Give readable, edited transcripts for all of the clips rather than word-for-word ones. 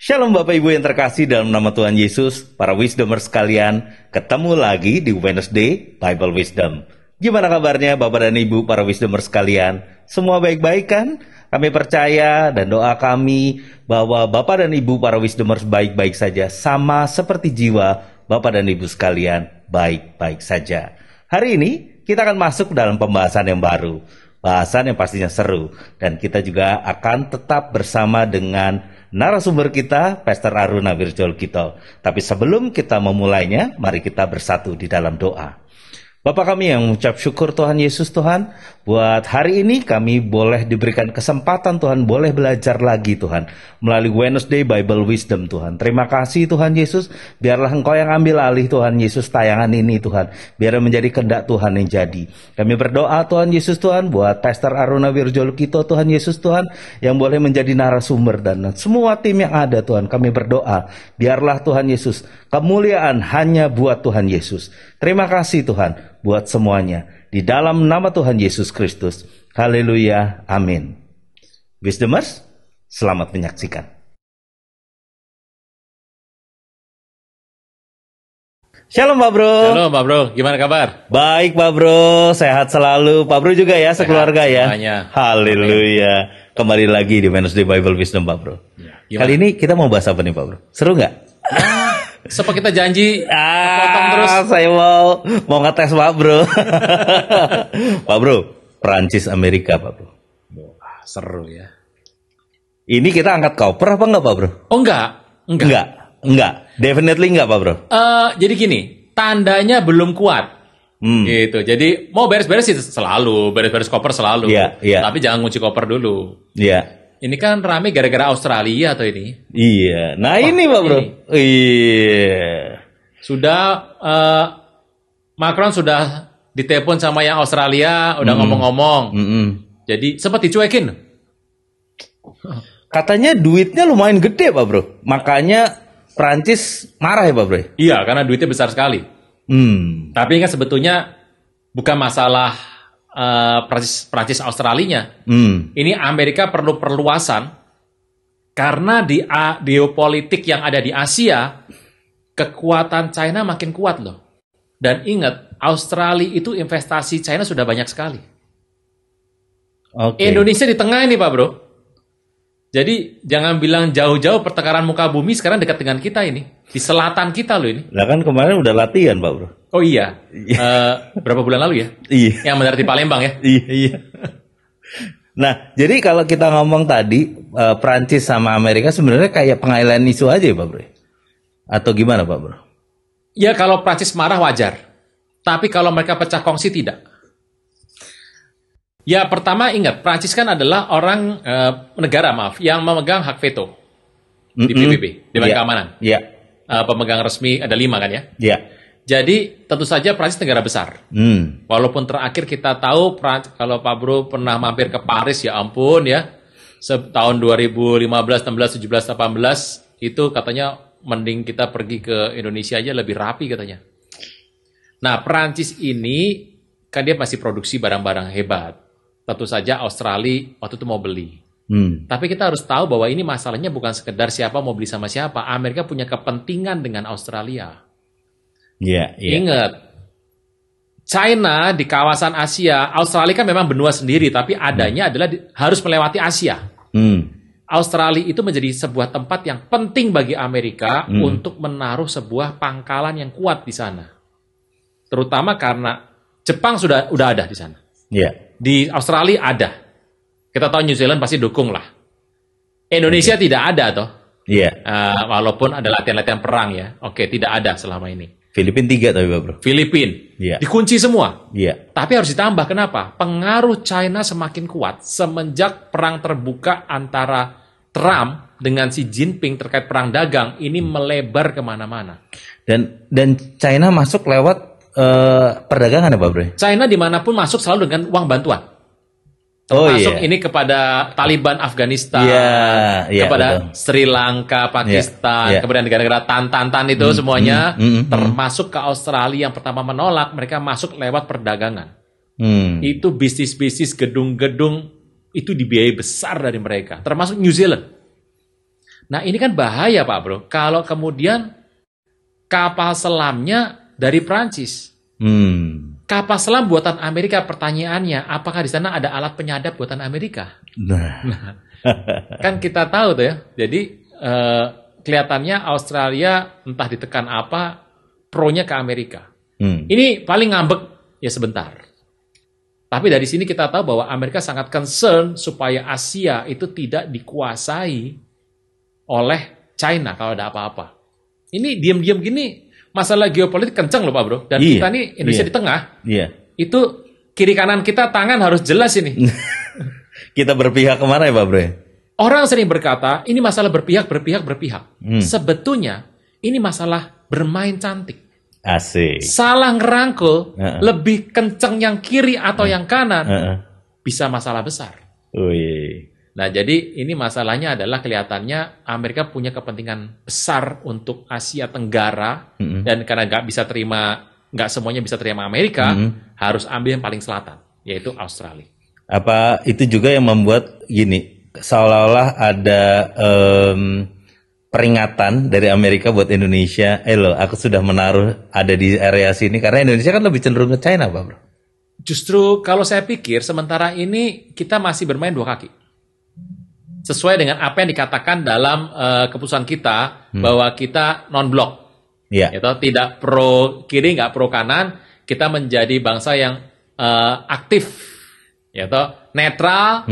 Shalom Bapak Ibu yang terkasih dalam nama Tuhan Yesus, para Wisdomers sekalian, ketemu lagi di Wednesday Bible Wisdom. Gimana kabarnya Bapak dan Ibu para Wisdomers sekalian? Semua baik-baik kan? Kami percaya dan doa kami bahwa Bapak dan Ibu para Wisdomers baik-baik saja, sama seperti jiwa Bapak dan Ibu sekalian baik-baik saja. Hari ini kita akan masuk dalam pembahasan yang baru, bahasan yang pastinya seru, dan kita juga akan tetap bersama dengan narasumber kita, Pastor Aruna Virtual Kito. Tapi sebelum kita memulainya, mari kita bersatu di dalam doa. Bapak kami yang mengucap syukur Tuhan Yesus Tuhan, buat hari ini kami boleh diberikan kesempatan Tuhan, boleh belajar lagi Tuhan, melalui Wednesday Bible Wisdom Tuhan. Terima kasih Tuhan Yesus, biarlah Engkau yang ambil alih Tuhan Yesus tayangan ini Tuhan, biar menjadi kehendak Tuhan yang jadi. Kami berdoa Tuhan Yesus Tuhan, buat Pastor Aruna Virtual Kito Tuhan Yesus Tuhan, yang boleh menjadi narasumber dan semua tim yang ada Tuhan, kami berdoa, biarlah Tuhan Yesus, kemuliaan hanya buat Tuhan Yesus. Terima kasih Tuhan buat semuanya. Di dalam nama Tuhan Yesus Kristus. Haleluya. Amin. Wisdomers, selamat menyaksikan. Shalom Pak Bro. Shalom Pak Bro, gimana kabar? Baik Pak Bro, sehat selalu. Pak Bro juga ya, sekeluarga ya. Semuanya. Haleluya. Kembali lagi di Wednesday Bible Wisdom Pak Bro. Ya, kali ini kita mau bahas apa nih Pak Bro? Seru nggak? Seperti kita janji, potong terus. Saya mau ngetes Pak Bro. Pak Bro, Perancis Amerika Pak Bro. Seru ya. Ini kita angkat koper apa enggak Pak Bro? Oh enggak. Definitely enggak Pak Bro. Jadi gini, tandanya belum kuat. Gitu. Jadi mau beres-beres itu selalu, beres-beres koper selalu. Iya. Tapi jangan ngunci koper dulu. Iya. Ini kan rame gara-gara Australia atau ini? Iya. Nah ini Pak Bro. Iya. Sudah Macron sudah ditelepon sama yang Australia, udah ngomong-ngomong. Jadi sempat dicuekin. Katanya duitnya lumayan gede Pak Bro. Makanya Prancis marah ya Pak Bro. Iya, karena duitnya besar sekali. Tapi kan sebetulnya bukan masalah Prancis Australinya. Ini Amerika perlu perluasan karena di geopolitik yang ada di Asia, kekuatan China makin kuat loh. Dan ingat, Australia itu investasi China sudah banyak sekali. Indonesia di tengah ini Pak Bro. Jadi jangan bilang jauh-jauh, pertengkaran muka bumi sekarang dekat dengan kita ini. Di selatan kita loh ini. Lah kan kemarin udah latihan Pak Bro. Oh iya. Berapa bulan lalu ya? Iya. Yang mendarat di Palembang ya? Iya. Nah, jadi kalau kita ngomong tadi, Prancis sama Amerika sebenarnya kayak pengailan isu aja ya Pak Bro? Atau gimana Pak Bro? Ya kalau Prancis marah wajar. Tapi kalau mereka pecah kongsi tidak. Ya pertama ingat, Prancis kan adalah orang negara yang memegang hak veto di PBB, Dewan Keamanan. Iya. Pemegang resmi ada 5 kan ya? Iya. Jadi tentu saja Prancis negara besar. Walaupun terakhir kita tahu kalau Pak Bro pernah mampir ke Paris, ya ampun ya, tahun 2015, 16, 17, 18 itu katanya mending kita pergi ke Indonesia aja lebih rapi katanya. Nah Prancis ini kan dia masih produksi barang-barang hebat. Tentu saja Australia waktu itu mau beli. Tapi kita harus tahu bahwa ini masalahnya bukan sekedar siapa mau beli sama siapa. Amerika punya kepentingan dengan Australia. Iya. Ingat, China di kawasan Asia, Australia kan memang benua sendiri, tapi adanya adalah harus melewati Asia. Australia itu menjadi sebuah tempat yang penting bagi Amerika untuk menaruh sebuah pangkalan yang kuat di sana. Terutama karena Jepang sudah ada di sana. Iya. Di Australia ada. Kita tahu New Zealand pasti dukung lah. Indonesia tidak ada toh. Iya. Walaupun ada latihan-latihan perang ya. Oke, tidak ada selama ini. Filipina 3 tapi Pak Bro. Filipina. Iya. Dikunci semua. Iya. Tapi harus ditambah. Kenapa? Pengaruh China semakin kuat semenjak perang terbuka antara Trump dengan Xi Jinping terkait perang dagang ini melebar kemana-mana. Dan China masuk lewat perdagangan ya Pak Bro? China dimanapun masuk selalu dengan uang bantuan. Termasuk ini kepada Taliban Afghanistan, kepada betul. Sri Lanka, Pakistan, kepada negara-negara Tan itu semuanya, termasuk ke Australia yang pertama menolak, mereka masuk lewat perdagangan. Itu bisnis-bisnis gedung-gedung itu dibiayai besar dari mereka, termasuk New Zealand. Nah ini kan bahaya Pak Bro, kalau kemudian kapal selamnya dari Prancis. Kapal selam buatan Amerika, pertanyaannya, apakah di sana ada alat penyadap buatan Amerika? Nah, kan kita tahu tuh ya, jadi kelihatannya Australia entah ditekan apa, pro-nya ke Amerika. Ini paling ngambek ya sebentar. Tapi dari sini kita tahu bahwa Amerika sangat concern supaya Asia itu tidak dikuasai oleh China kalau ada apa-apa. Ini diam-diam gini, masalah geopolitik kenceng loh Pak Bro. Dan kita nih Indonesia di tengah. Itu kiri kanan kita tangan harus jelas ini. Kita berpihak kemana ya Pak Bro? Orang sering berkata, ini masalah berpihak. Sebetulnya ini masalah bermain cantik. Asik. Salah ngerangkul, lebih kenceng yang kiri atau yang kanan, bisa masalah besar. Nah, jadi ini masalahnya adalah kelihatannya Amerika punya kepentingan besar untuk Asia Tenggara, dan karena nggak semuanya bisa terima Amerika, harus ambil yang paling selatan, yaitu Australia. Apa itu juga yang membuat gini, seolah-olah ada peringatan dari Amerika buat Indonesia, loh, aku sudah menaruh ada di area sini, karena Indonesia kan lebih cenderung ke China, Pak Bro. Justru kalau saya pikir sementara ini kita masih bermain dua kaki. Sesuai dengan apa yang dikatakan dalam keputusan kita bahwa kita non-blok, yaitu tidak pro kiri, nggak pro kanan, kita menjadi bangsa yang aktif, yaitu netral,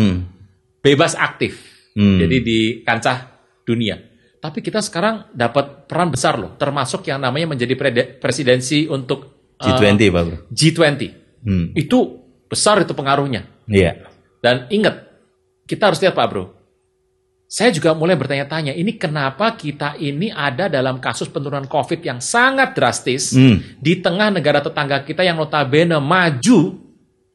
bebas aktif, jadi di kancah dunia. Tapi kita sekarang dapat peran besar loh, termasuk yang namanya menjadi presidensi untuk G20, Pak Bro. G20, itu besar itu pengaruhnya. Dan ingat, kita harus lihat Pak Bro. Saya juga mulai bertanya-tanya, ini kenapa kita ini ada dalam kasus penurunan COVID yang sangat drastis di tengah negara tetangga kita yang notabene maju,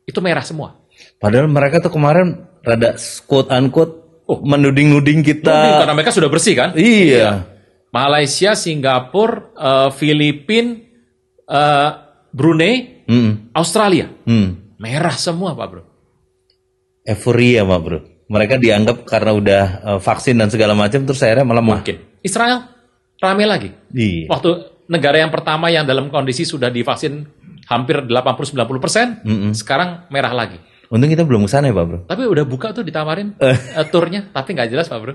itu merah semua. Padahal mereka tuh kemarin rada quote-unquote menuding-nuding kita. Karena mereka sudah bersih kan? Iya. Malaysia, Singapura, Filipina, Brunei, Australia. Merah semua Pak Bro. Euforia Pak Bro. Mereka dianggap karena udah vaksin dan segala macam, terus akhirnya melemah. Mungkin. Israel rame lagi. Iya. Waktu negara yang pertama yang dalam kondisi sudah divaksin hampir 80-90%, sekarang merah lagi. Untung kita belum kesana ya Pak Bro. Tapi udah buka tuh ditawarin turnya, tapi nggak jelas Pak Bro.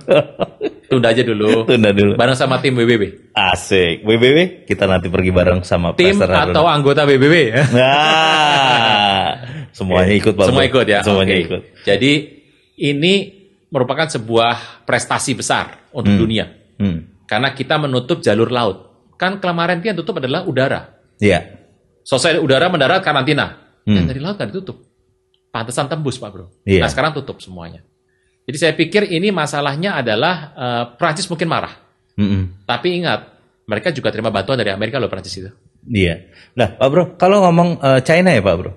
Tunda aja dulu. Tunda dulu. Bareng sama tim BBB. Asik. BBB kita nanti pergi bareng sama tim atau anggota BBB. Nah, semuanya ikut Pak Bro. Semua ikut ya. Semuanya ikut. Jadi ini merupakan sebuah prestasi besar untuk dunia. Karena kita menutup jalur laut. Kan kemarin yang tutup adalah udara. Iya. Selesai udara mendarat karantina. Dan dari laut kan ditutup. Pantesan tembus Pak Bro. Nah sekarang tutup semuanya. Jadi saya pikir ini masalahnya adalah Prancis mungkin marah. Tapi ingat, mereka juga terima bantuan dari Amerika loh Prancis itu. Iya. Nah Pak Bro, kalau ngomong China ya Pak Bro.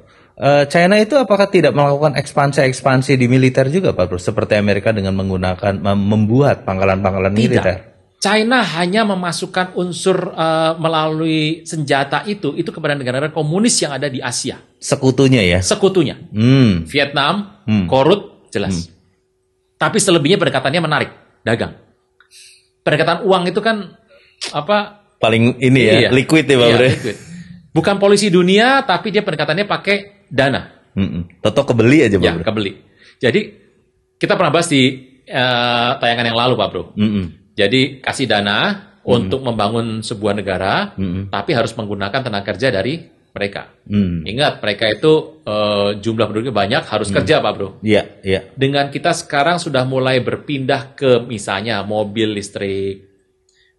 China itu apakah tidak melakukan ekspansi di militer juga Pak Bro? Seperti Amerika dengan menggunakan, membuat pangkalan-pangkalan militer. China hanya memasukkan unsur melalui senjata itu kepada negara-negara komunis yang ada di Asia. Sekutunya ya? Sekutunya. Vietnam, Korut, jelas. Tapi selebihnya pendekatannya menarik, dagang. Pendekatan uang itu kan apa? Paling ini ya, liquid ya Pak Bro. Liquid. Bukan polisi dunia, tapi dia pendekatannya pakai dana. Toto kebeli aja Pak Bro. Kebeli. Jadi kita pernah bahas di tayangan yang lalu Pak Bro. Jadi kasih dana untuk membangun sebuah negara, tapi harus menggunakan tenaga kerja dari mereka. Ingat, mereka itu jumlah penduduknya banyak, harus kerja Pak Bro. Iya. Dengan kita sekarang sudah mulai berpindah ke misalnya mobil listrik,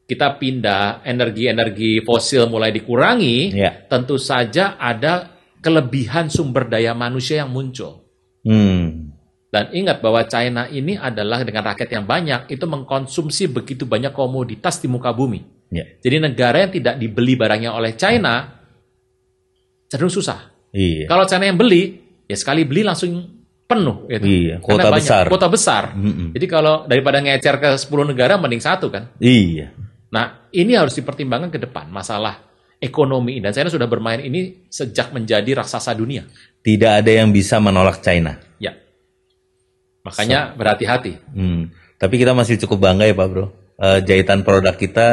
kita pindah energi-energi fosil mulai dikurangi, tentu saja ada kelebihan sumber daya manusia yang muncul. Dan ingat bahwa China ini adalah dengan rakyat yang banyak, itu mengkonsumsi begitu banyak komoditas di muka bumi. Jadi negara yang tidak dibeli barangnya oleh China, cenderung susah. Kalau China yang beli, ya sekali beli langsung penuh. Gitu. Kuota besar. Kuota besar. Jadi kalau daripada ngecer ke 10 negara, mending satu kan. Nah, ini harus dipertimbangkan ke depan, masalah ekonomi. Dan China sudah bermain ini sejak menjadi raksasa dunia. Tidak ada yang bisa menolak China. Ya. Makanya berhati-hati. Tapi kita masih cukup bangga ya Pak Bro. jahitan produk kita,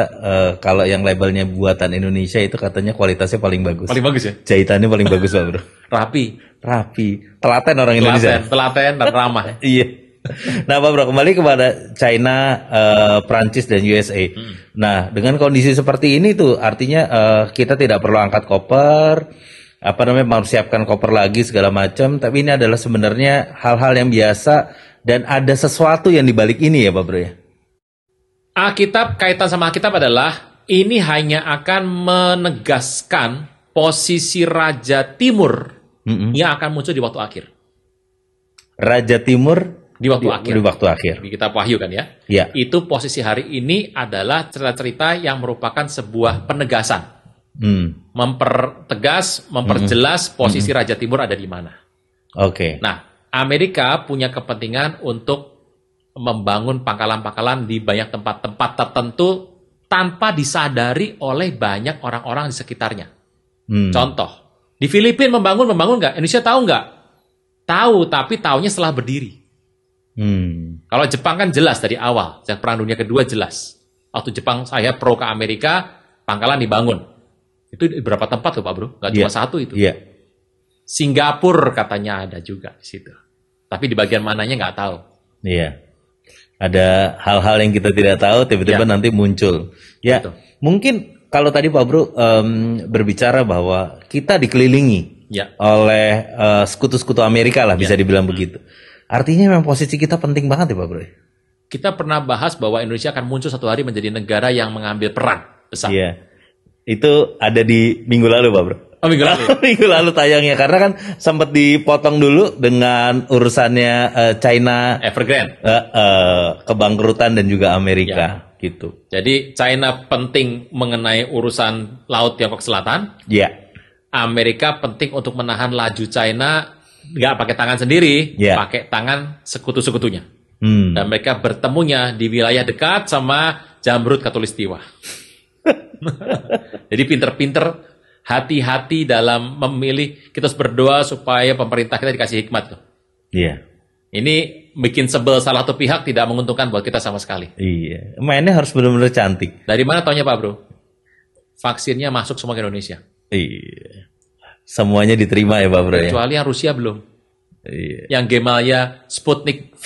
kalau yang labelnya buatan Indonesia itu katanya kualitasnya paling bagus. Paling bagus ya? Jahitannya paling bagus Pak Bro. Rapi, telaten orang Indonesia. Telaten dan ramah. Iya. Nah Pak Bro, kembali kepada China, Prancis dan USA. Nah dengan kondisi seperti ini tuh artinya kita tidak perlu angkat koper, mempersiapkan koper lagi segala macam. Tapi ini adalah sebenarnya hal-hal yang biasa dan ada sesuatu yang dibalik ini ya Pak Bro ya. Alkitab, kaitan sama Alkitab adalah ini hanya akan menegaskan posisi Raja Timur yang akan muncul di waktu akhir. Raja Timur di waktu akhir. Di waktu akhir. Di kitab Wahyu kan ya? Ya. Itu posisi hari ini adalah cerita-cerita yang merupakan sebuah penegasan. Mempertegas, memperjelas posisi Raja Timur ada di mana. Oke. Nah, Amerika punya kepentingan untuk membangun pangkalan-pangkalan di banyak tempat-tempat tertentu tanpa disadari oleh banyak orang-orang di sekitarnya. Contoh, di Filipina membangun nggak? Indonesia tahu nggak? Tahu, tapi tahunya setelah berdiri. Kalau Jepang kan jelas dari awal, sejak Perang Dunia Kedua jelas. Waktu Jepang saya pro ke Amerika, pangkalan dibangun. Itu berapa tempat tuh Pak Bro? Nggak cuma satu itu. Yeah. Singapura katanya ada juga di situ. Tapi di bagian mananya nggak tahu. Iya. Ada hal-hal yang kita tidak tahu, tiba-tiba nanti muncul. Ya, betul. Mungkin kalau tadi Pak Bro berbicara bahwa kita dikelilingi oleh sekutu-sekutu Amerika lah, bisa dibilang begitu. Artinya memang posisi kita penting banget ya Pak Bro. Kita pernah bahas bahwa Indonesia akan muncul satu hari menjadi negara yang mengambil peran besar. Iya. Itu ada di minggu lalu Pak Bro. Oh, minggu lalu. Minggu lalu tayangnya karena kan sempat dipotong dulu dengan urusannya China Evergrande, kebangkrutan dan juga Amerika gitu. Jadi China penting mengenai urusan laut Tiongkok Selatan. Iya. Amerika penting untuk menahan laju China, nggak pakai tangan sendiri, pakai tangan sekutu-sekutunya. Dan mereka bertemunya di wilayah dekat sama Jamrud Katulistiwa. Jadi pinter-pinter. Hati-hati dalam memilih, kita harus berdoa supaya pemerintah kita dikasih hikmat tuh. Iya. Ini bikin sebel salah satu pihak tidak menguntungkan buat kita sama sekali. Iya. Mainnya harus benar-benar cantik. Dari mana taunya Pak Bro? Vaksinnya masuk semua ke Indonesia. Iya. Semuanya diterima ya Pak Bro ya. Kecuali yang Rusia belum. Iya. Yang Gemalya Sputnik V.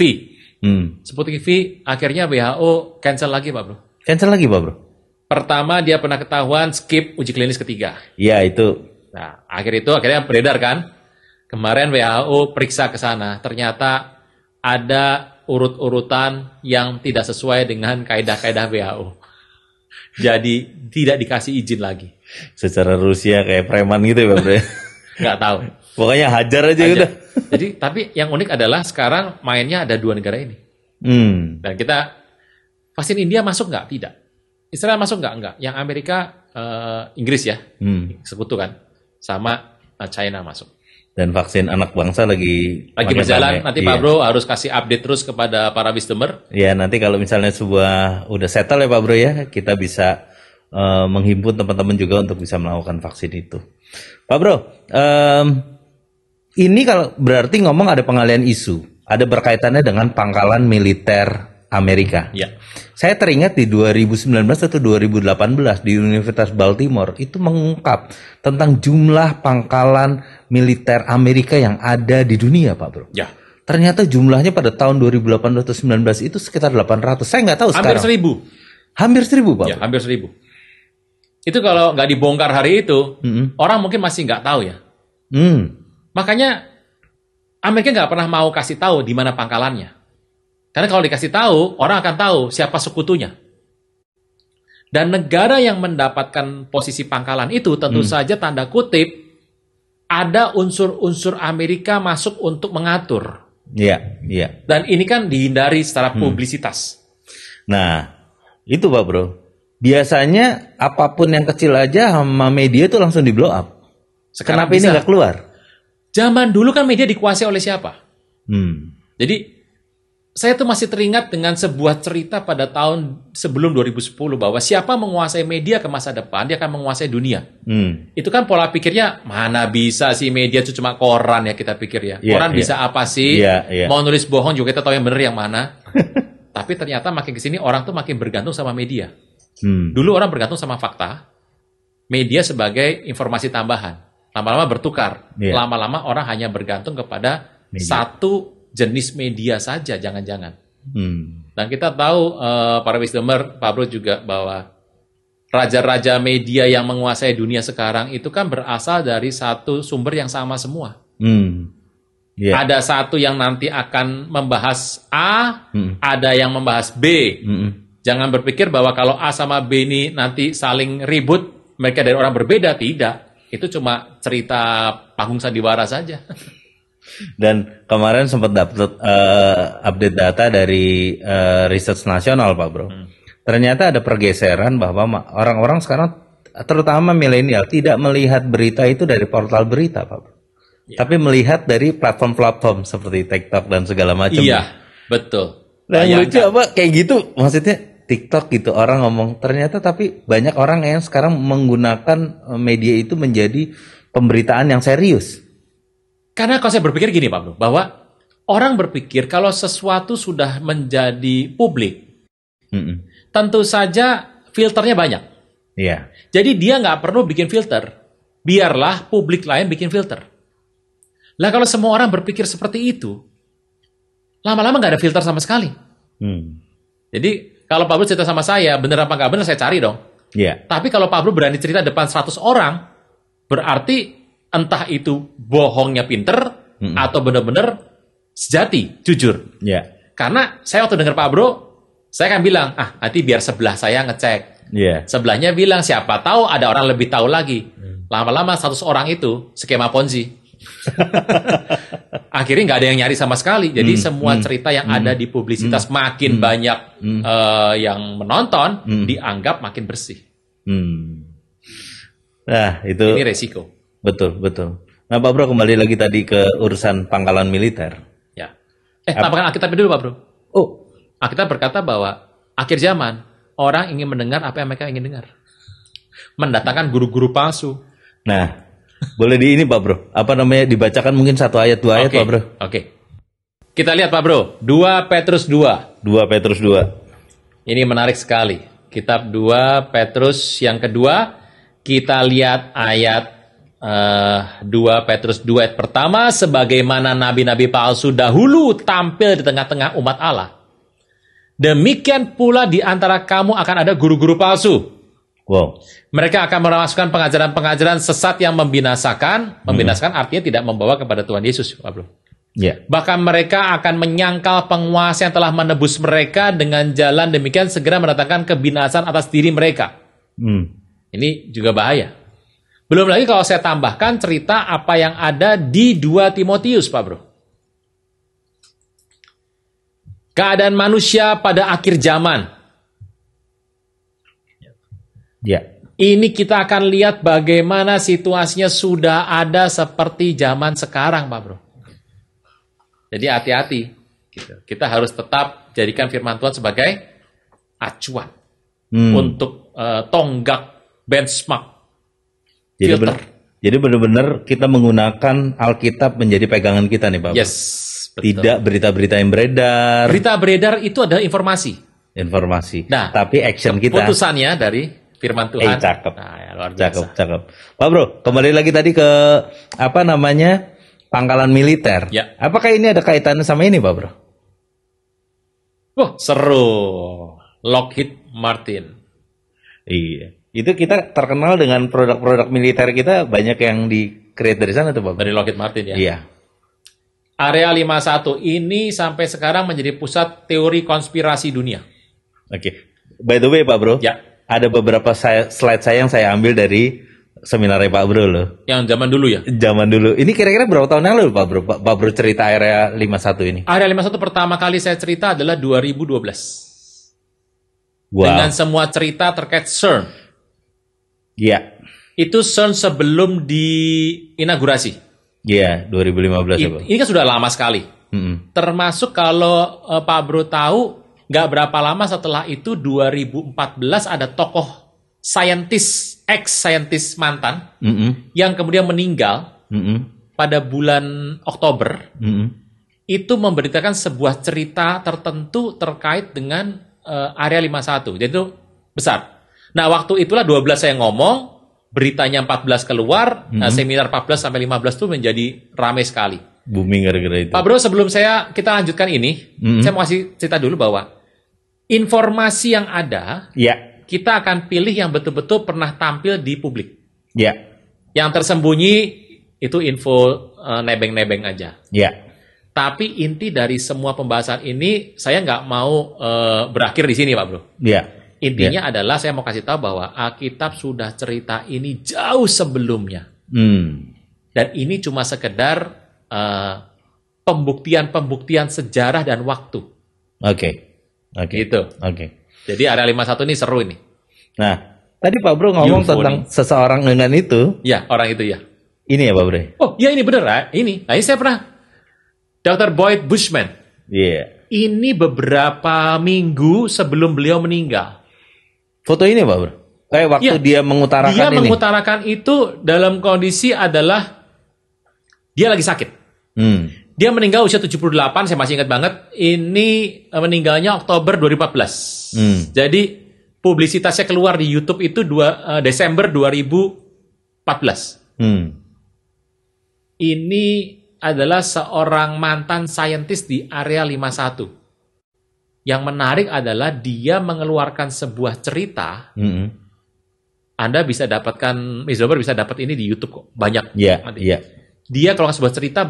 Sputnik V akhirnya WHO cancel lagi Pak Bro. Cancel lagi Pak Bro. Pertama dia pernah ketahuan skip uji klinis ketiga. Iya itu. Nah akhirnya beredar kan. Kemarin WHO periksa ke sana. Ternyata ada urut-urutan yang tidak sesuai dengan kaidah-kaidah WHO. Jadi tidak dikasih izin lagi. Secara Rusia kayak preman gitu ya Pak Bro. Nggak tahu. Pokoknya hajar aja udah. Jadi tapi yang unik adalah sekarang mainnya ada dua negara ini. Dan kita vaksin India masuk nggak? Tidak. Israel masuk nggak? Enggak. Yang Amerika, Inggris ya, sekutu kan, sama China masuk. Dan vaksin anak bangsa lagi berjalan. Nanti Pak Bro harus kasih update terus kepada para wisdomer. Ya nanti kalau misalnya udah settle ya Pak Bro ya, kita bisa menghimpun teman-teman juga untuk bisa melakukan vaksin itu. Pak Bro, ini kalau berarti ngomong ada pengalian isu, ada berkaitannya dengan pangkalan militer Amerika. Ya. Saya teringat di 2019 atau 2018 di Universitas Baltimore itu mengungkap tentang jumlah pangkalan militer Amerika yang ada di dunia, Pak Bro. Ya. Ternyata jumlahnya pada tahun 2018 atau 2019 itu sekitar 800. Saya nggak tahu sekarang. Hampir 1000, Pak. Ya, hampir 1000. Itu kalau nggak dibongkar hari itu, orang mungkin masih nggak tahu ya. Makanya Amerika nggak pernah mau kasih tahu di mana pangkalannya. Karena kalau dikasih tahu, orang akan tahu siapa sekutunya. Dan negara yang mendapatkan posisi pangkalan itu tentu saja tanda kutip ada unsur-unsur Amerika masuk untuk mengatur. Iya, iya. Dan ini kan dihindari secara publisitas. Nah, itu Pak Bro. Biasanya apapun yang kecil aja sama media itu langsung di blow up. Kenapa ini nggak keluar? Zaman dulu kan media dikuasai oleh siapa? Jadi saya tuh masih teringat dengan sebuah cerita pada tahun sebelum 2010 bahwa siapa menguasai media ke masa depan, dia akan menguasai dunia. Itu kan pola pikirnya, mana bisa sih media itu cuma koran ya kita pikir ya. Koran bisa apa sih? Mau nulis bohong juga kita tahu yang benar yang mana. Tapi ternyata makin kesini orang tuh makin bergantung sama media. Dulu orang bergantung sama fakta, media sebagai informasi tambahan. Lama-lama bertukar. Lama-lama orang hanya bergantung kepada satu jenis media saja, jangan-jangan. Dan kita tahu, para wisdomer, Pak Bro juga, bahwa raja-raja media yang menguasai dunia sekarang itu kan berasal dari satu sumber yang sama semua. Ada satu yang nanti akan membahas A, ada yang membahas B. Jangan berpikir bahwa kalau A sama B ini nanti saling ribut, mereka dari orang berbeda. Tidak. Itu cuma cerita panggung sandiwara saja. Dan kemarin sempat dapat update data dari Research Nasional, Pak Bro. Ternyata ada pergeseran bahwa orang-orang sekarang, terutama milenial, tidak melihat berita itu dari portal berita, Pak Bro. Tapi melihat dari platform-platform seperti TikTok dan segala macam. Iya, betul. Nah, yang lucu apa kayak gitu, maksudnya TikTok gitu orang ngomong, ternyata tapi banyak orang yang sekarang menggunakan media itu menjadi pemberitaan yang serius. Karena kalau saya berpikir gini, Pak Bro, bahwa orang berpikir kalau sesuatu sudah menjadi publik, tentu saja filternya banyak. Iya. Jadi dia nggak perlu bikin filter, biarlah publik lain bikin filter. Lah kalau semua orang berpikir seperti itu, lama-lama nggak ada filter sama sekali. Jadi kalau Pak Bro cerita sama saya, bener apa nggak bener saya cari dong. Iya. Tapi kalau Pak Bro berani cerita depan 100 orang, berarti entah itu bohongnya pinter, atau bener-bener sejati, jujur. Iya. Karena saya waktu dengar Pak Bro, saya kan bilang, nanti biar sebelah saya ngecek. Iya. Sebelahnya bilang, siapa tahu ada orang lebih tahu lagi. Lama-lama 100 orang itu skema Ponzi. Akhirnya nggak ada yang nyari sama sekali. Jadi semua cerita yang ada di publisitas makin banyak yang menonton, dianggap makin bersih. Nah, itu ini resiko. Betul. Nah, Pak Bro, kembali lagi tadi ke urusan pangkalan militer. Ya. Tampakkan Alkitab dulu, Pak Bro. Alkitab berkata bahwa akhir zaman orang ingin mendengar apa yang mereka ingin dengar. Mendatangkan guru-guru palsu. Nah, boleh di ini, Pak Bro. Apa namanya, dibacakan mungkin 1 ayat 2 ayat, Pak Bro. Oke. Kita lihat, Pak Bro. 2 Petrus 2. 2 Petrus 2. Ini menarik sekali. Kitab 2 Petrus yang kedua. Kita lihat ayat 2 Petrus 2 ayat pertama. Sebagaimana nabi-nabi palsu dahulu tampil di tengah-tengah umat Allah, demikian pula di antara kamu akan ada guru-guru palsu. Wow. Mereka akan memasukkan pengajaran-pengajaran sesat yang membinasakan. Membinasakan artinya tidak membawa kepada Tuhan Yesus, Pak Bro. Yeah. Bahkan mereka akan menyangkal penguasa yang telah menebus mereka dengan jalan demikian segera mendatangkan kebinasan atas diri mereka. Ini juga bahaya. Belum lagi kalau saya tambahkan cerita apa yang ada di 2 Timotius, Pak Bro. Keadaan manusia pada akhir zaman. Ya. Ini kita akan lihat bagaimana situasinya sudah ada seperti zaman sekarang, Pak Bro. Jadi hati-hati. Kita harus tetap jadikan firman Tuhan sebagai acuan untuk tonggak benchmark filter. Jadi benar-benar kita menggunakan Alkitab menjadi pegangan kita nih, Pak Bro. Yes, betul. Tidak berita-berita yang beredar. Berita beredar itu adalah informasi. Nah, tapi action kita. Keputusannya dari firman Tuhan. Cakep. Nah, ya, luar biasa. Cakep. Pak Bro, kembali lagi tadi ke apa namanya, pangkalan militer. Ya. Apakah ini ada kaitannya sama ini, Pak Bro? Seru. Lockheed Martin. Iya. Itu kita terkenal dengan produk-produk militer kita banyak yang di-create dari sana tuh, Pak Bro. Dari Lockheed Martin ya. Iya. Area 51 ini sampai sekarang menjadi pusat teori konspirasi dunia. Oke. By the way, Pak Bro. Ya. Ada beberapa slide saya yang saya ambil dari seminarnya Pak Bro loh. Yang zaman dulu ya? Zaman dulu. Ini kira-kira berapa tahun yang lalu Pak Bro? Pak Bro cerita area 51 ini. Area 51 pertama kali saya cerita adalah 2012. Wow. Dengan semua cerita terkait CERN. Iya. Itu CERN sebelum diinaugurasi. Iya, 2015 ya Pak. Ini kan sudah lama sekali. Termasuk kalau Pak Bro tahu, nggak berapa lama setelah itu 2014 ada tokoh ex-saintis mantan yang kemudian meninggal pada bulan Oktober. itu memberitakan sebuah cerita tertentu terkait dengan Area 51. Jadi itu besar. Nah, waktu itulah 12 saya ngomong, beritanya 14 keluar, seminar 14 sampai 15 itu menjadi ramai sekali. Booming gara-gara itu. Pak Bro, sebelum kita lanjutkan ini, saya mau kasih cerita dulu bahwa informasi yang ada, kita akan pilih yang betul-betul pernah tampil di publik. Yang tersembunyi itu info nebeng-nebeng aja. Tapi inti dari semua pembahasan ini, saya nggak mau berakhir di sini, Pak Bro. Intinya adalah saya mau kasih tahu bahwa Alkitab sudah cerita ini jauh sebelumnya. Dan ini cuma sekedar pembuktian sejarah dan waktu. Gitu. Jadi Area 51 ini seru ini. Nah, tadi Pak Bro ngomong UFO tentang seseorang dengan itu. Ya, orang itu ya. Ini ya Pak Bro? Oh, ya ini bener ya. Ini saya pernah. Dr. Boyd Bushman. Ini beberapa minggu sebelum beliau meninggal. Foto ini Pak Bro? Waktu dia mengutarakan ini. Dia mengutarakan itu dalam kondisi adalah dia lagi sakit. Dia meninggal usia 78, saya masih ingat banget. Ini meninggalnya Oktober 2014. Jadi publisitasnya keluar di YouTube itu Desember 2014. Ini adalah seorang mantan saintis di Area 51. Yang menarik adalah dia mengeluarkan sebuah cerita. Anda bisa dapatkan, Miss Dober bisa dapat ini di YouTube kok. Banyak. Dia keluarkan sebuah cerita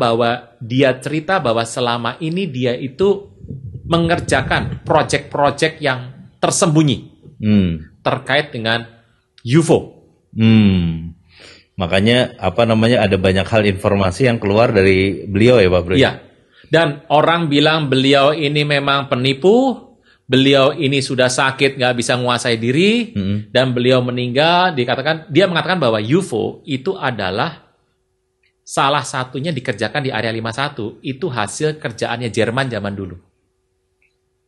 bahwa selama ini dia itu mengerjakan proyek-proyek yang tersembunyi terkait dengan UFO. Makanya ada banyak hal informasi yang keluar dari beliau ya Pak Bro? Iya. Dan orang bilang beliau ini memang penipu, beliau ini sudah sakit, nggak bisa menguasai diri, dan beliau meninggal. Dia mengatakan bahwa UFO itu adalah salah satunya dikerjakan di Area 51, itu hasil kerjaannya Jerman zaman dulu.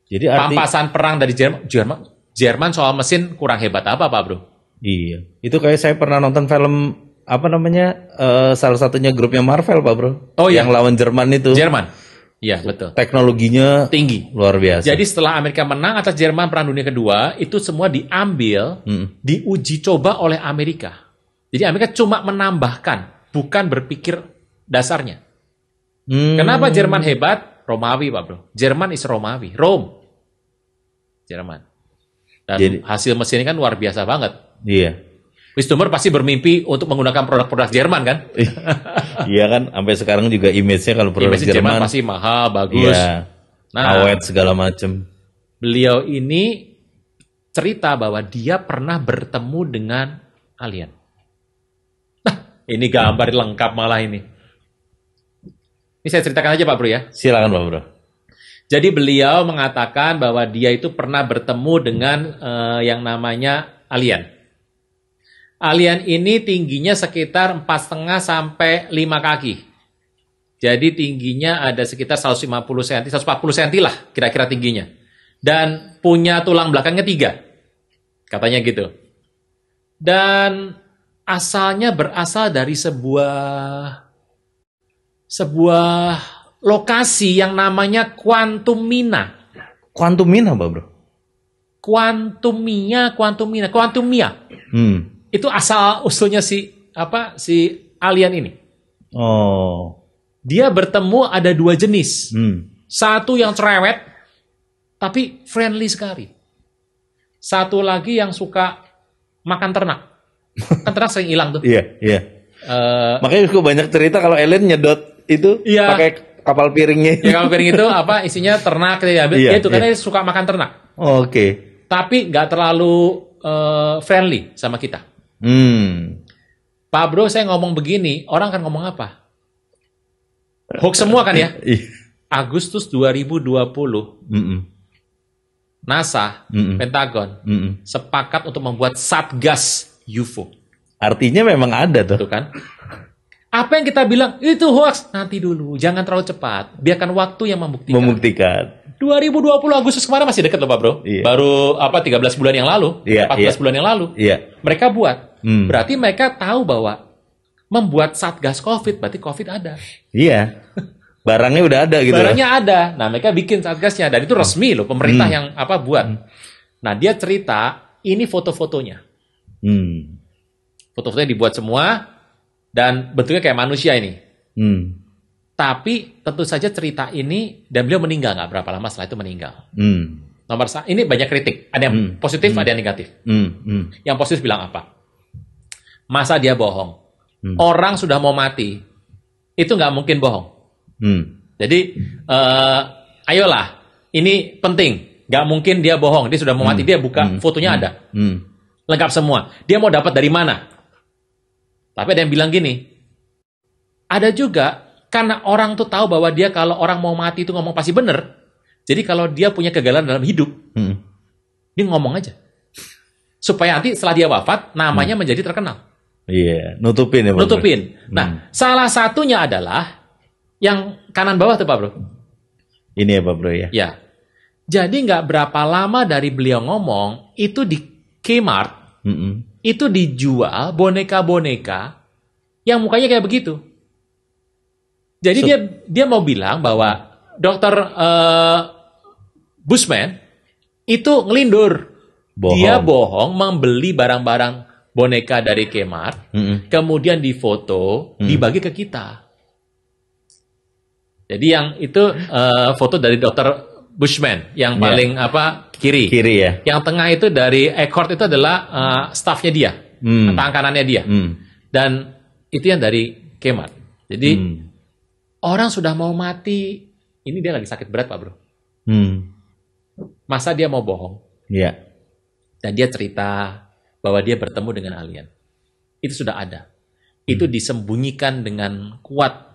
Jadi pampasan perang dari Jerman soal mesin kurang hebat apa Pak Bro? Iya. Itu kayak saya pernah nonton film salah satunya grupnya Marvel Pak Bro. Yang lawan Jerman itu. Jerman. Iya, betul. Teknologinya tinggi, luar biasa. Jadi setelah Amerika menang atas Jerman Perang Dunia Kedua, itu semua diambil, diuji coba oleh Amerika. Jadi Amerika cuma menambahkan, bukan berpikir dasarnya. Kenapa Jerman hebat? Romawi, Pak Bro. Jerman is Romawi. Rome. Jerman. Dan hasil mesin ini kan luar biasa banget. Iya. Wisdomer pasti bermimpi untuk menggunakan produk-produk Jerman kan? Iya kan, sampai sekarang juga image-nya kalau produk Jerman pasti mahal, bagus. Iya, awet segala macam. Beliau ini cerita bahwa dia pernah bertemu dengan alien. Nah, ini gambar lengkap malah ini. Ini saya ceritakan aja Pak Bro ya. Silakan Pak Bro. Jadi beliau mengatakan bahwa dia itu pernah bertemu dengan yang namanya alien. Alien ini tingginya sekitar 4,5 sampai 5 kaki. Jadi tingginya ada sekitar 150 cm, 140 cm lah kira-kira tingginya. Dan punya tulang belakangnya 3. Katanya gitu. Dan asalnya berasal dari sebuah lokasi yang namanya Quantumina. Quantumina, Pak Bro? Quantumia. Itu asal usulnya si alien ini. Oh. Dia bertemu ada 2 jenis. Satu yang cerewet, tapi friendly sekali. Satu lagi yang suka makan ternak. Kan ternak sering hilang tuh. Iya. Makanya gue banyak cerita kalau alien nyedot itu pakai kapal piringnya. Ya kapal piring itu isinya ternak. Itu karena dia suka makan ternak. Oke. Tapi nggak terlalu friendly sama kita. Pak Bro, saya ngomong begini, orang kan ngomong apa? Hoax semua kan ya? Agustus 2020, NASA, Pentagon, sepakat untuk membuat Satgas UFO. Artinya memang ada tuh. Tuh kan? Apa yang kita bilang, itu hoax. Nanti dulu, jangan terlalu cepat. Biarkan waktu yang membuktikan. 2020 Agustus kemarin masih dekat loh Pak Bro. Iya. Baru 13 bulan yang lalu, 14 bulan yang lalu. Iya. Mereka buat. Berarti mereka tahu bahwa membuat Satgas COVID, berarti COVID ada. Iya. Barangnya udah ada gitu. Barangnya ada. Nah, mereka bikin satgasnya dan itu resmi loh, pemerintah yang buat. Nah, dia cerita ini foto-fotonya. Foto-fotonya dibuat semua dan bentuknya kayak manusia ini. Tapi tentu saja cerita ini dan beliau meninggal nggak berapa lama setelah itu meninggal. Nomor satu, ini banyak kritik. Ada yang positif, ada yang negatif. Yang positif bilang apa? Masa dia bohong? Orang sudah mau mati, itu nggak mungkin bohong. Jadi, ayolah, ini penting. Nggak mungkin dia bohong. Dia sudah mau mati, dia buka fotonya ada. Lengkap semua. Dia mau dapat dari mana? Tapi ada yang bilang gini, ada juga karena orang tuh tahu bahwa dia kalau orang mau mati itu ngomong pasti bener. Jadi kalau dia punya kegagalan dalam hidup, dia ngomong aja. Supaya nanti setelah dia wafat, namanya menjadi terkenal. Iya, nutupin ya Pak. Nutupin. Nah, salah satunya adalah yang kanan bawah tuh Pak Bro. Ini ya Pak Bro ya. Ya. Jadi nggak berapa lama dari beliau ngomong, itu di Kmart, itu dijual boneka-boneka yang mukanya kayak begitu. Jadi dia mau bilang bahwa Dr. Bushman itu ngelindur. Dia bohong membeli barang-barang boneka dari Kmart, kemudian difoto, dibagi ke kita. Jadi yang itu foto dari Dr. Bushman yang paling kiri. Kiri ya. Yang tengah itu dari Eckhart itu adalah staffnya dia, tangan kanannya dia. Dan itu yang dari Kmart. Jadi orang sudah mau mati, ini dia lagi sakit berat Pak Bro. Masa dia mau bohong? Iya. Dan dia cerita bahwa dia bertemu dengan alien. Itu sudah ada. Itu disembunyikan dengan kuat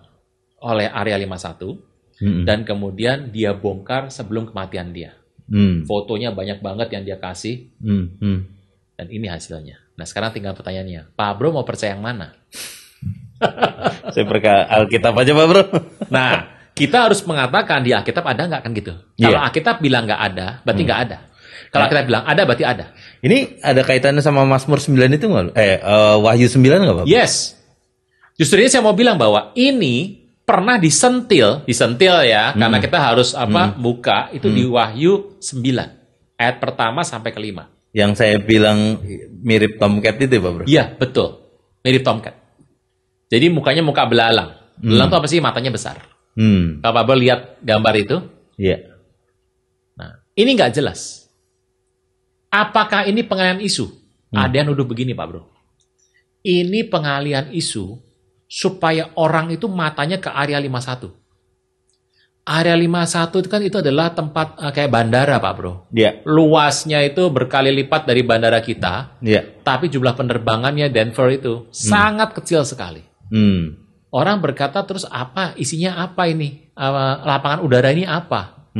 oleh Area 51 dan kemudian dia bongkar sebelum kematian dia. Fotonya banyak banget yang dia kasih dan ini hasilnya. Nah sekarang tinggal pertanyaannya, Pak Bro mau percaya yang mana? Saya percaya Alkitab aja Pak Bro. Nah kita harus mengatakan di Alkitab ada nggak kan gitu. Kalau Alkitab bilang nggak ada, berarti nggak ada. Kalau Alkitab bilang ada, berarti ada. Ini ada kaitannya sama Mazmur 9 itu nggak? Wahyu 9 nggak Pak? Yes. Justru ini saya mau bilang bahwa ini pernah disentil ya, karena kita harus buka itu di Wahyu 9 ayat pertama sampai ke 5. Yang saya bilang mirip Tomcat itu Pak Bro? Iya betul, mirip Tomcat. Jadi mukanya muka belalang. Belalang itu apa sih? Matanya besar. Kalau Pak Bro lihat gambar itu, iya. Nah ini nggak jelas. Apakah ini pengalian isu? Ada yang nuduh begini Pak Bro. Ini pengalian isu supaya orang itu matanya ke area 51. Area 51 itu kan itu adalah tempat kayak bandara Pak Bro. Iya. Luasnya itu berkali lipat dari bandara kita. Iya. Tapi jumlah penerbangannya Denver itu sangat kecil sekali. Orang berkata terus apa? Isinya apa ini? Lapangan udara ini apa?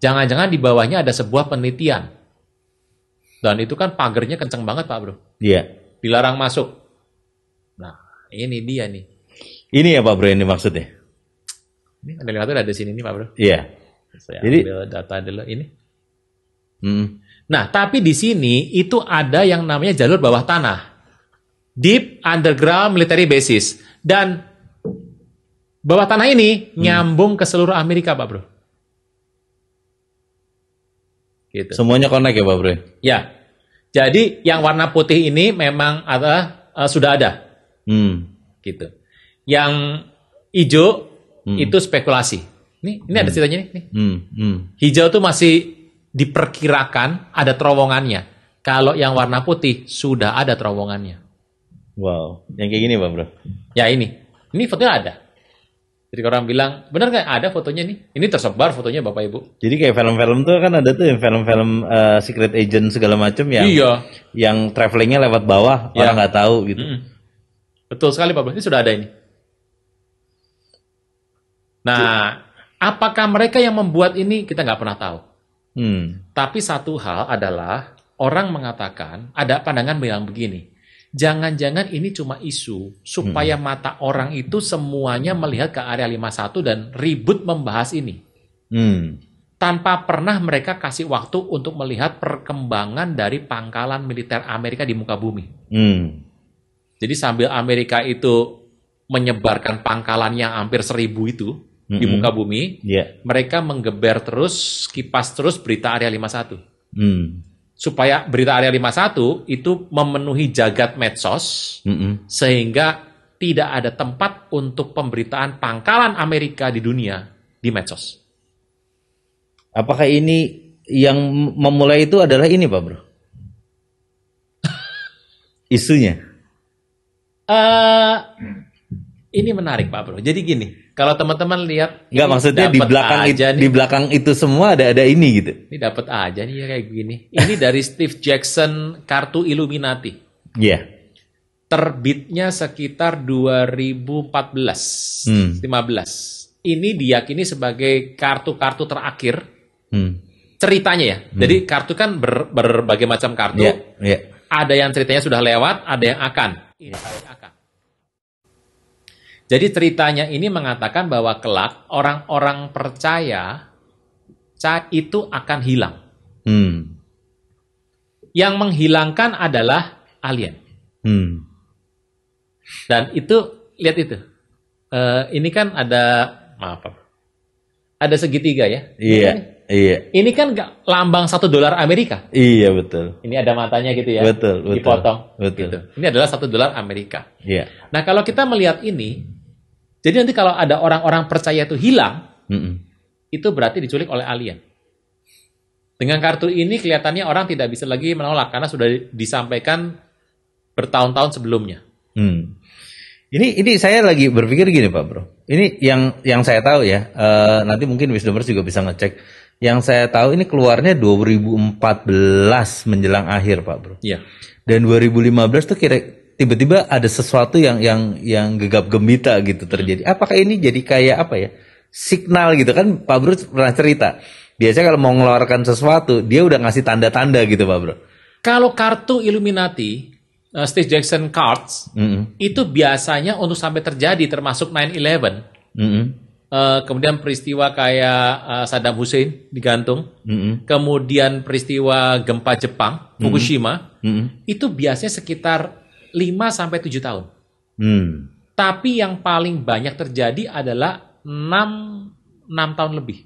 Jangan-jangan di bawahnya ada sebuah penelitian. Dan itu kan pagernya kenceng banget Pak Bro. Iya. Dilarang masuk. Nah, ini dia nih. Ini ya Pak Bro ini maksudnya. Ini ada di sini nih Pak Bro. Iya. Saya ambil data dulu ini. Nah, tapi di sini itu ada yang namanya jalur bawah tanah. Deep Underground Military Bases. Dan bawah tanah ini nyambung ke seluruh Amerika Pak Bro. Gitu. Semuanya connect ya Pak Bro? Ya. Jadi yang warna putih ini memang sudah ada. Gitu. Yang hijau itu spekulasi. Ini ada ceritanya nih. Hijau itu masih diperkirakan ada terowongannya. Kalau yang warna putih sudah ada terowongannya. Wow, yang kayak gini Pak Bro? Ya ini fotonya ada. Jadi orang bilang, benar nggak ada fotonya nih? Ini tersebar fotonya Bapak Ibu. Jadi kayak film-film tuh kan ada tuh yang film-film secret agent segala macam yang travelingnya lewat bawah, orang nggak tahu gitu. Betul sekali Pak Bro, ini sudah ada ini. Nah, apakah mereka yang membuat ini kita nggak pernah tahu. Tapi satu hal adalah orang mengatakan, ada pandangan bilang begini, jangan-jangan ini cuma isu supaya mata orang itu semuanya melihat ke area 51 dan ribut membahas ini. Tanpa pernah mereka kasih waktu untuk melihat perkembangan dari pangkalan militer Amerika di muka bumi. Jadi sambil Amerika itu menyebarkan pangkalan yang hampir 1000 itu, di muka bumi, Yeah. mereka menggeber terus, kipas terus berita Area 51. Hmm. Supaya berita Area 51 itu memenuhi jagat medsos, sehingga tidak ada tempat untuk pemberitaan pangkalan Amerika di dunia di medsos. Apakah ini yang memulai itu adalah ini, Pak Bro? Isunya? Ini menarik, Pak Bro. Jadi gini, kalau teman-teman lihat, Enggak, maksudnya di belakang itu semua ada ini gitu. Ini dapat aja nih ya kayak gini. Ini dari Steve Jackson, kartu Illuminati. Iya. Yeah. Terbitnya sekitar 2014, 15. Ini diyakini sebagai kartu-kartu terakhir. Ceritanya ya. Jadi kartu kan berbagai macam kartu. Ada yang ceritanya sudah lewat, ada yang akan. Ini akan. Jadi ceritanya ini mengatakan bahwa kelak orang-orang percaya itu akan hilang. Yang menghilangkan adalah alien. Dan itu, lihat itu. Ini kan ada, ada segitiga ya. Iya. Ini kan lambang $1 Amerika. Iya, betul. Ini ada matanya gitu ya. Betul. Dipotong. Betul. Gitu. Ini adalah $1 Amerika. Iya. Nah, kalau kita melihat ini, jadi nanti kalau ada orang-orang percaya itu hilang, itu berarti diculik oleh alien. Dengan kartu ini kelihatannya orang tidak bisa lagi menolak karena sudah disampaikan bertahun-tahun sebelumnya. Ini saya lagi berpikir gini, Pak Bro. Ini yang saya tahu ya. Nanti mungkin Wisdomers juga bisa ngecek. Yang saya tahu ini keluarnya 2014 menjelang akhir, Pak Bro. Iya. Dan 2015 tuh tiba-tiba ada sesuatu yang gegap gembita gitu terjadi. Apakah ini jadi kayak apa ya? Signal gitu kan, Pak Bro pernah cerita. Biasanya kalau mau ngeluarkan sesuatu, dia udah ngasih tanda-tanda gitu, Pak Bro. Kalau kartu Illuminati, Steve Jackson cards, itu biasanya untuk sampai terjadi, termasuk 9/11. Kemudian peristiwa kayak Saddam Hussein digantung. Kemudian peristiwa gempa Jepang, Fukushima, itu biasanya sekitar 5-7 tahun. Tapi yang paling banyak terjadi adalah 6 tahun lebih.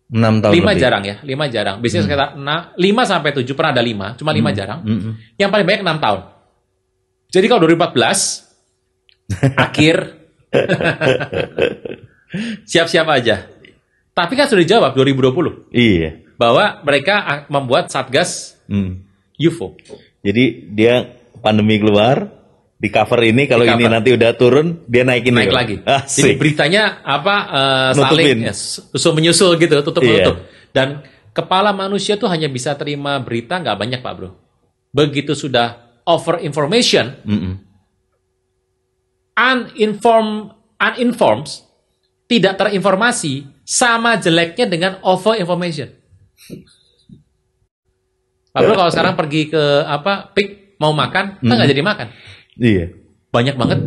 6 tahun 5 lebih. jarang ya, 5 jarang. Biasanya sekitar 5-7, pernah ada 5, cuma 5 jarang. Yang paling banyak 6 tahun. Jadi kalau 2014, akhir, siap-siap aja. Tapi kan sudah dijawab 2020. Iya. Bahwa mereka membuat Satgas UFO. Jadi dia pandemi keluar, di cover ini, kalau ini nanti udah turun, dia naikin lagi. Jadi beritanya saling menyusul gitu, tutup-menutup. Dan kepala manusia tuh hanya bisa terima berita nggak banyak, Pak Bro. Begitu sudah over information, uninformed, tidak terinformasi, sama jeleknya dengan over information. Pak Bro kalau sekarang pergi ke pik mau makan, kita nggak jadi makan. Iya. Banyak banget.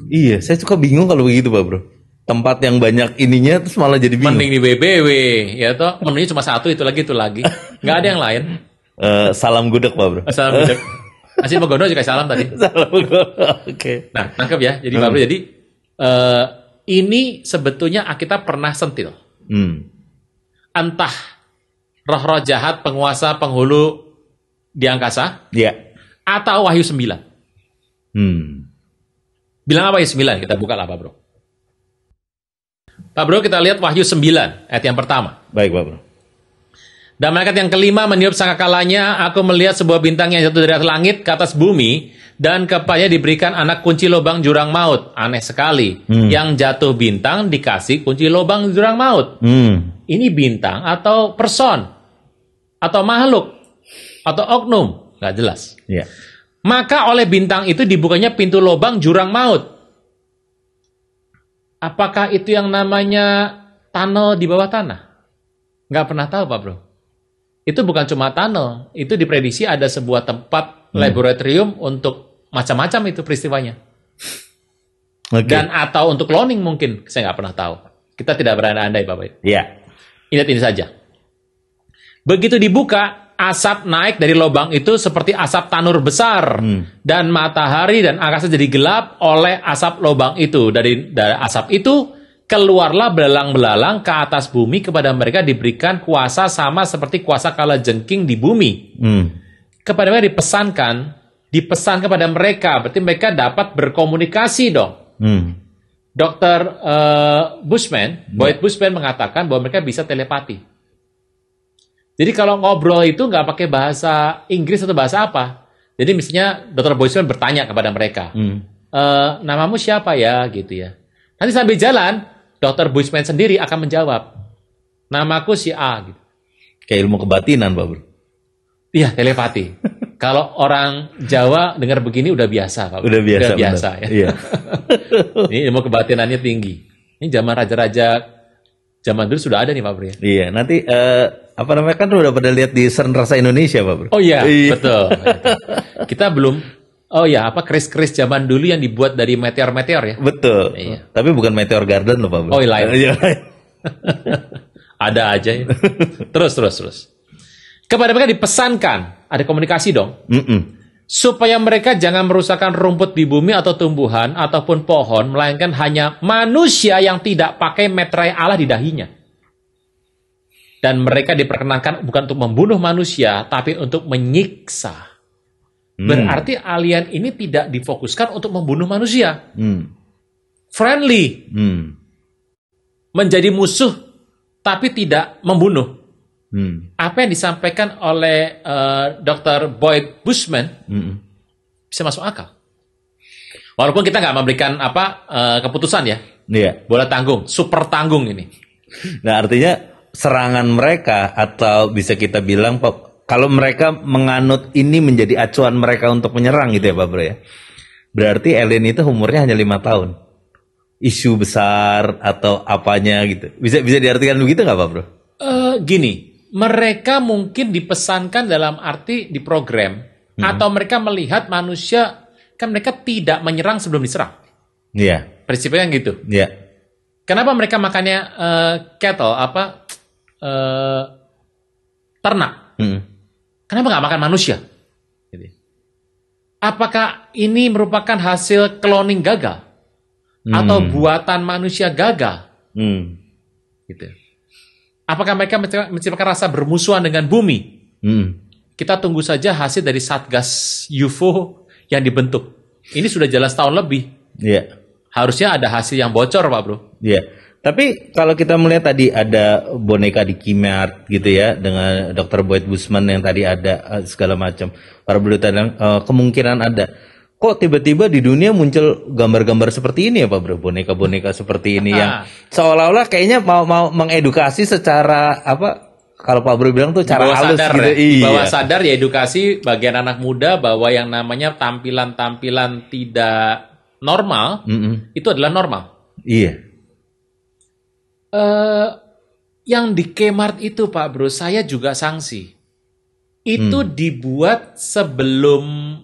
Iya, saya suka bingung kalau begitu, Pak Bro. Tempat yang banyak ininya terus malah jadi bingung. Mending di WBW, ya toh menunya cuma satu, itu lagi, nggak ada yang lain. Salam gudeg, Pak Bro. Salam gudeg. Masih Megono juga salam tadi. Salam gudeg. Oke. Nah, tangkap ya. Jadi Pak Bro, jadi ini sebetulnya kita pernah sentil. Entah roh-roh jahat, penguasa, penghulu di angkasa, atau Wahyu 9. Bilang apa Wahyu 9? Kita buka lah, Pak Bro. Pak Bro, kita lihat Wahyu 9, ayat yang pertama. Baik, Pak Bro. Dan malaikat yang kelima meniup sangkakalanya, aku melihat sebuah bintang yang jatuh dari atas langit ke atas bumi, dan kepadanya diberikan anak kunci lubang jurang maut. Aneh sekali. Yang jatuh bintang dikasih kunci lubang jurang maut. Ini bintang atau person? Atau makhluk? Atau oknum? Nggak jelas. Yeah. Maka oleh bintang itu dibukanya pintu lubang jurang maut. Apakah itu yang namanya tunnel di bawah tanah? Nggak pernah tahu, Pak Bro. Itu bukan cuma tunnel. Itu diprediksi ada sebuah tempat laboratorium untuk macam-macam itu peristiwanya. Dan atau untuk cloning mungkin. Saya nggak pernah tahu. Kita tidak berandai-andai, Bapak. Iya. Ingat ini saja. Begitu dibuka, asap naik dari lubang itu seperti asap tanur besar. Dan matahari dan angkasa jadi gelap oleh asap lubang itu. Dari asap itu, keluarlah belalang-belalang ke atas bumi, kepada mereka diberikan kuasa sama seperti kuasa kalajengking di bumi. Kepada mereka dipesan kepada mereka, berarti mereka dapat berkomunikasi dong. Dr. Boyd Bushman mengatakan bahwa mereka bisa telepati. Jadi kalau ngobrol itu nggak pakai bahasa Inggris atau bahasa apa. Jadi misalnya Dr. Bushman bertanya kepada mereka, namamu siapa ya, gitu ya. Nanti sambil jalan, Dr. Bushman sendiri akan menjawab, namaku si A. Gitu. Kayak ilmu kebatinan, Pak Bro. Iya, telepati. Kalau orang Jawa dengar begini udah biasa, Pak. Udah biasa ya. Iya. Ini ilmu kebatinannya tinggi. Ini zaman raja-raja zaman dulu sudah ada nih, Pak Bro. Ya? Iya, nanti apa namanya kan udah pada lihat di Seren Rasa Indonesia, Pak Bro. Oh iya. Betul. Kita belum. Oh ya, apa keris-keris zaman dulu yang dibuat dari meteor-meteor ya? Betul. Iya. Tapi bukan Meteor Garden loh, Pak Bro. Oh, lain. Ada aja ya. Terus. Kepada mereka dipesankan, ada komunikasi dong. Supaya mereka jangan merusakkan rumput di bumi atau tumbuhan ataupun pohon, melainkan hanya manusia yang tidak pakai meterai Allah di dahinya. Dan mereka diperkenankan bukan untuk membunuh manusia, tapi untuk menyiksa. Berarti alien ini tidak difokuskan untuk membunuh manusia. Friendly. Menjadi musuh, tapi tidak membunuh. Apa yang disampaikan oleh Dr. Boyd Bushman bisa masuk akal. Walaupun kita nggak memberikan keputusan ya. Iya. Bola tanggung, super tanggung ini. Nah, artinya serangan mereka atau bisa kita bilang kalau mereka menganut ini menjadi acuan mereka untuk menyerang gitu ya Pak Bro ya. Berarti alien itu umurnya hanya 5 tahun. Isu besar atau apanya gitu. Bisa diartikan begitu nggak Pak Bro? Gini, mereka mungkin dipesankan dalam arti diprogram atau mereka melihat manusia kan mereka tidak menyerang sebelum diserang. Iya. Prinsipnya kan gitu. Iya. Kenapa mereka makannya cattle ternak? Kenapa nggak makan manusia? Apakah ini merupakan hasil cloning gagal? Atau buatan manusia gagal? Gitu. Apakah mereka menciptakan rasa bermusuhan dengan bumi? Kita tunggu saja hasil dari Satgas UFO yang dibentuk. Ini sudah jelas tahun lebih. Iya. Harusnya ada hasil yang bocor, Pak Bro. Iya. Tapi kalau kita melihat tadi ada boneka di Kmart gitu ya dengan Dr. Boyd Bushman yang tadi ada segala macam. Para berita bilang kemungkinan ada. Kok tiba-tiba di dunia muncul gambar-gambar seperti ini ya Pak Bro? Boneka-boneka seperti ini yang seolah-olah kayaknya mau mengedukasi secara kalau Pak Bro bilang tuh cara halus gitu. Ya. Di bawah sadar ya edukasi bagian anak muda bahwa yang namanya tampilan-tampilan tidak normal itu adalah normal. Iya. Yang di Kmart itu Pak Bro, saya juga sanksi. Itu dibuat sebelum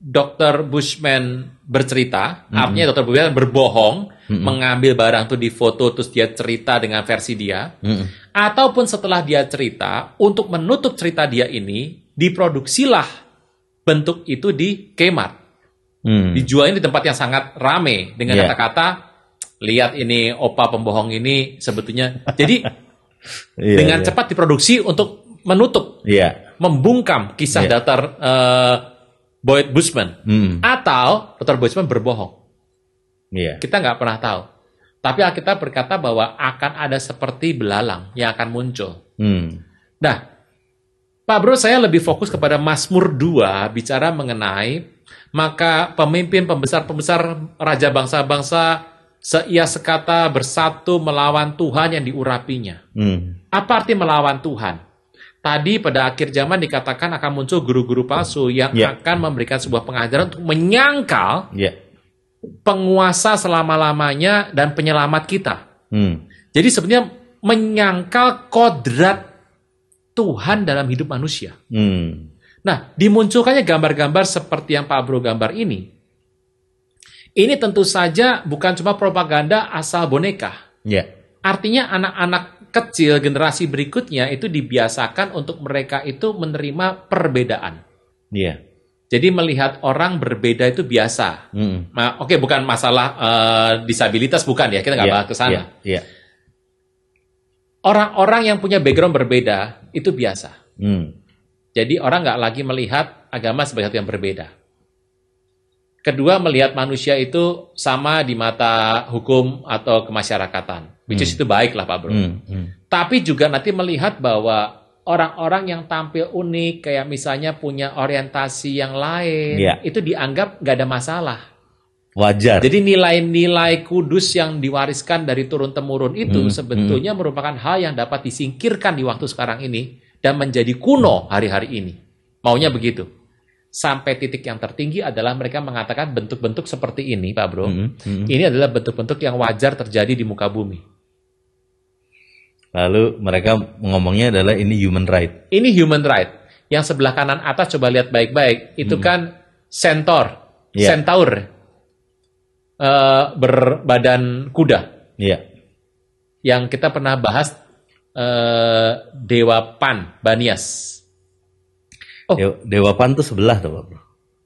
Dr. Bushman bercerita, artinya Dr. Bushman berbohong, mengambil barang itu difoto terus dia cerita dengan versi dia, ataupun setelah dia cerita, untuk menutup cerita dia ini, diproduksilah bentuk itu di Kmart. Dijualnya di tempat yang sangat rame dengan kata-kata lihat ini opa pembohong ini sebetulnya. Jadi dengan cepat diproduksi untuk menutup, membungkam kisah Dr. Boyd Bushman. Atau Dr. Bushman berbohong. Kita nggak pernah tahu. Tapi Alkitab berkata bahwa akan ada seperti belalang yang akan muncul. Nah, Pak Bro, saya lebih fokus kepada Mazmur 2 bicara mengenai maka pemimpin pembesar-pembesar raja bangsa-bangsa seia sekata bersatu melawan Tuhan yang diurapinya. Apa arti melawan Tuhan? Tadi pada akhir zaman dikatakan akan muncul guru-guru palsu yang akan memberikan sebuah pengajaran untuk menyangkal penguasa selama-lamanya dan penyelamat kita. Jadi sebenarnya menyangkal kodrat Tuhan dalam hidup manusia. Nah, dimunculkannya gambar-gambar seperti yang Pak Bro gambar ini. Ini tentu saja bukan cuma propaganda asal boneka. Artinya anak-anak kecil generasi berikutnya itu dibiasakan untuk mereka itu menerima perbedaan. Jadi melihat orang berbeda itu biasa. Oke, bukan masalah disabilitas, bukan ya, kita nggak bahas ke sana. Orang-orang yang punya background berbeda itu biasa. Jadi orang nggak lagi melihat agama sebagai satu yang berbeda. Kedua, melihat manusia itu sama di mata hukum atau kemasyarakatan. Which is itu baik lah Pak Bro. Tapi juga nanti melihat bahwa orang-orang yang tampil unik, kayak misalnya punya orientasi yang lain, itu dianggap nggak ada masalah. Wajar. Jadi nilai-nilai kudus yang diwariskan dari turun-temurun itu sebetulnya merupakan hal yang dapat disingkirkan di waktu sekarang ini dan menjadi kuno hari-hari ini. Maunya begitu. Sampai titik yang tertinggi adalah mereka mengatakan bentuk-bentuk seperti ini, Pak Bro. Ini adalah bentuk-bentuk yang wajar terjadi di muka bumi. Lalu mereka ngomongnya adalah ini human right. Ini human right. Yang sebelah kanan atas coba lihat baik-baik. Itu kan centaur. Berbadan kuda. Yang kita pernah bahas Dewa Pan, Banias. Dewa Pan tuh sebelah tuh, Pak Bro.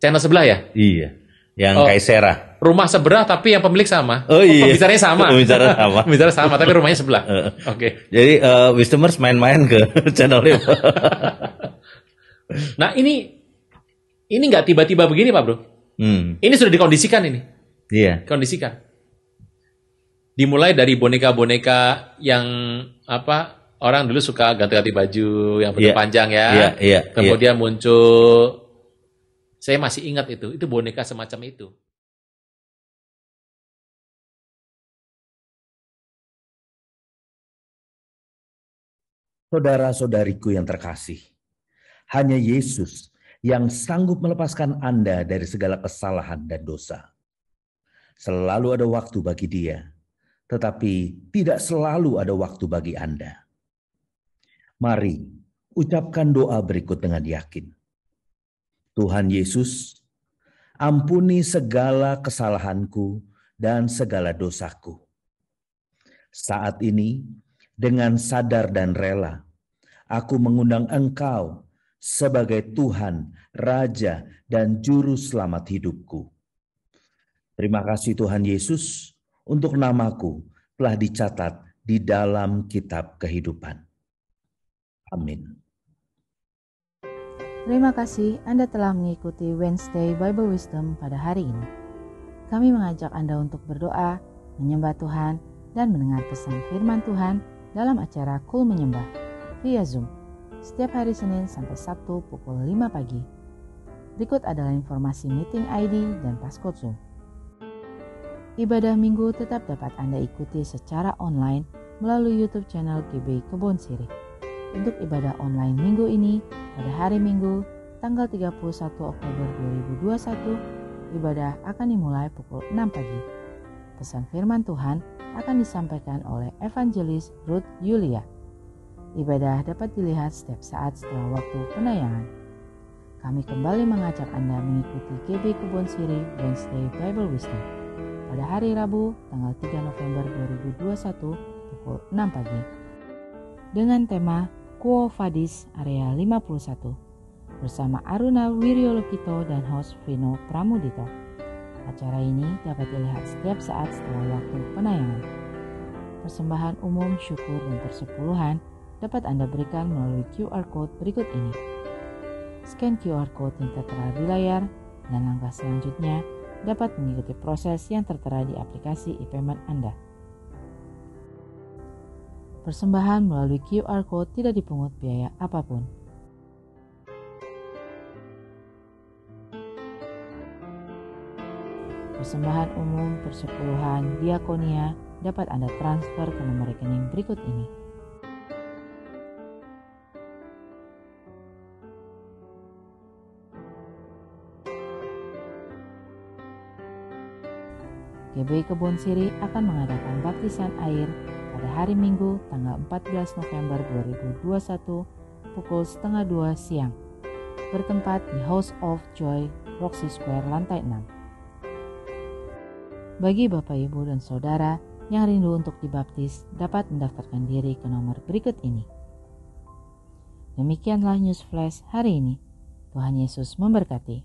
Channel sebelah ya? Iya. Yang Kaisera. Rumah sebelah tapi yang pemilik sama. Pembicaranya sama. Pembicara sama tapi rumahnya sebelah. Oke. Jadi Wisdomers main-main ke channelnya. Nah ini nggak tiba-tiba begini Pak Bro. Ini sudah dikondisikan ini. Iya. Kondisikan. Dimulai dari boneka-boneka yang orang dulu suka ganti-ganti baju yang panjang ya. Kemudian muncul, saya masih ingat itu boneka semacam itu. Saudara-saudariku yang terkasih, hanya Yesus yang sanggup melepaskan Anda dari segala kesalahan dan dosa. Selalu ada waktu bagi Dia, tetapi tidak selalu ada waktu bagi Anda. Mari ucapkan doa berikut dengan yakin. Tuhan Yesus, ampuni segala kesalahanku dan segala dosaku. Saat ini, dengan sadar dan rela, aku mengundang Engkau sebagai Tuhan, Raja, dan Juru Selamat hidupku. Terima kasih Tuhan Yesus untuk namaku telah dicatat di dalam kitab kehidupan. Amin. Terima kasih Anda telah mengikuti Wednesday Bible Wisdom pada hari ini. Kami mengajak Anda untuk berdoa, menyembah Tuhan, dan mendengar pesan firman Tuhan dalam acara Cool Menyembah via Zoom setiap hari Senin sampai Sabtu pukul 5 pagi. Berikut adalah informasi meeting ID dan passcode Zoom. Ibadah minggu tetap dapat Anda ikuti secara online melalui YouTube channel GB Kebon Sirih. Untuk ibadah online minggu ini, pada hari Minggu, tanggal 31 Oktober 2021, ibadah akan dimulai pukul 6 pagi. Pesan firman Tuhan akan disampaikan oleh Evangelis Ruth Yulia. Ibadah dapat dilihat setiap saat setelah waktu penayangan. Kami kembali mengajak Anda mengikuti GB Kebon Sirih Wednesday Bible Wisdom pada hari Rabu, tanggal 3 November 2021 pukul 6 pagi. Dengan tema Quo Vadis Area 51 bersama Aruna Wiryolokito dan host Vino Pramudito. Acara ini dapat dilihat setiap saat setelah waktu penayangan. Persembahan umum, syukur, dan persepuluhan dapat Anda berikan melalui QR Code berikut ini. Scan QR Code yang tertera di layar, dan langkah selanjutnya dapat mengikuti proses yang tertera di aplikasi e-payment Anda. Persembahan melalui QR Code tidak dipungut biaya apapun. Persembahan umum, persepuluhan, diakonia dapat Anda transfer ke nomor rekening berikut ini. GB Kebon Sirih akan mengadakan baptisan air pada hari Minggu tanggal 14 November 2021 pukul 1:30 siang bertempat di House of Joy, Roxy Square, lantai 6. Bagi Bapak, Ibu, dan Saudara yang rindu untuk dibaptis dapat mendaftarkan diri ke nomor berikut ini. Demikianlah News Flash hari ini. Tuhan Yesus memberkati.